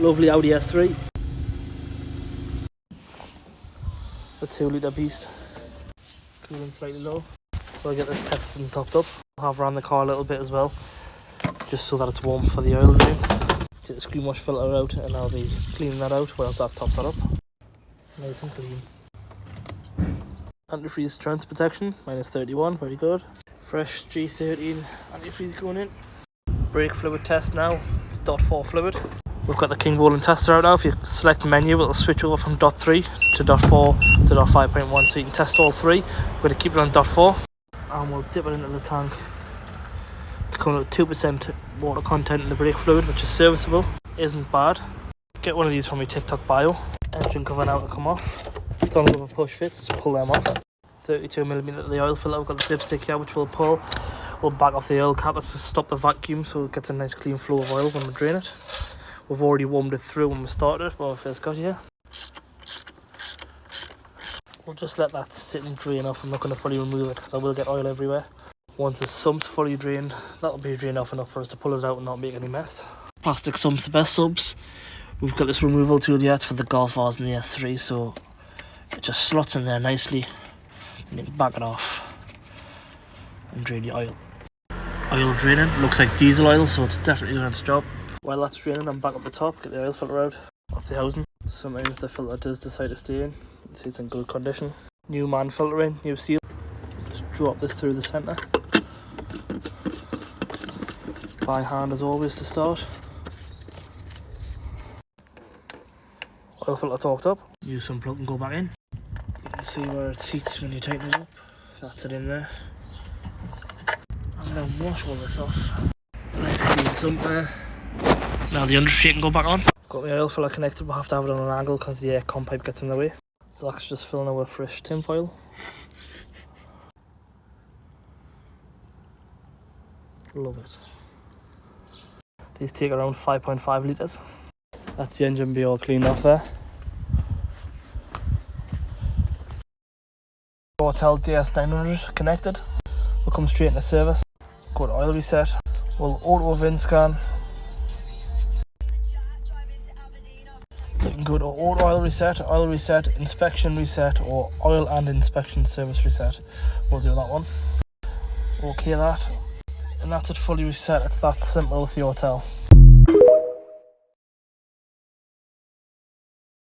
Lovely Audi S3. The 2 litre beast. Cooling slightly low. We'll get this tested and topped up. I'll have ran the car a little bit as well, just so that it's warm for the oil drain. Take the screen wash filter out and I'll be cleaning that out once that tops that up. Nice and clean. Antifreeze strength protection, -31, very good. Fresh G13 antifreeze going in. Brake fluid test now, it's .4 fluid. We've got the King Bowling tester out now. If you select menu, it'll switch over from .3 to .4 to .5.1, so you can test all three. We're going to keep it on .4 and we'll dip it into the tank. It's coming with 2% water content in the brake fluid, which is serviceable, isn't bad. Get one of these from your TikTok bio. Engine cover now to come off. Don't give a push fit, just pull them off. 32mm of the oil filter. We've got the dipstick here which we'll pull. We'll back off the oil cap to stop the vacuum so it gets a nice clean flow of oil when we drain it. We've already warmed it through when we started when we first got here. We'll just let that sit and drain off. I'm not going to fully remove it because I will get oil everywhere. Once the sump's fully drained, that'll be drained off enough for us to pull it out and not make any mess. Plastic sumps, the best subs. We've got this removal tool here for the Golf Rs and the S3, so it just slots in there nicely and you can back it off and drain your oil. Oil draining, looks like diesel oil, so it's definitely doing its job. While that's draining, I'm back up the top, get the oil filter out off the housing. Sometimes the filter does decide to stay in. You can see it's in good condition. New man filter in, new seal. Just drop this through the centre. By hand as always to start. Oil filter torqued up. Use some plug and go back in. You can see where it seats when you tighten it up. That's it in there. I'm going to wash all this off. Nice clean sump there. Now the undersheet can go back on. Got my oil filler connected, we'll have to have it on an angle because the air con pipe gets in the way. Zach's just filling it with fresh tin foil. Love it. These take around 5.5 litres. That's the engine be all cleaned off there. Hotel DS900 connected. We'll come straight into service. Go to oil reset. We'll auto VIN scan. You can go to auto oil reset, inspection reset, or oil and inspection service reset. We'll do that one. Okay that. And that's it fully reset. It's that simple with the hotel.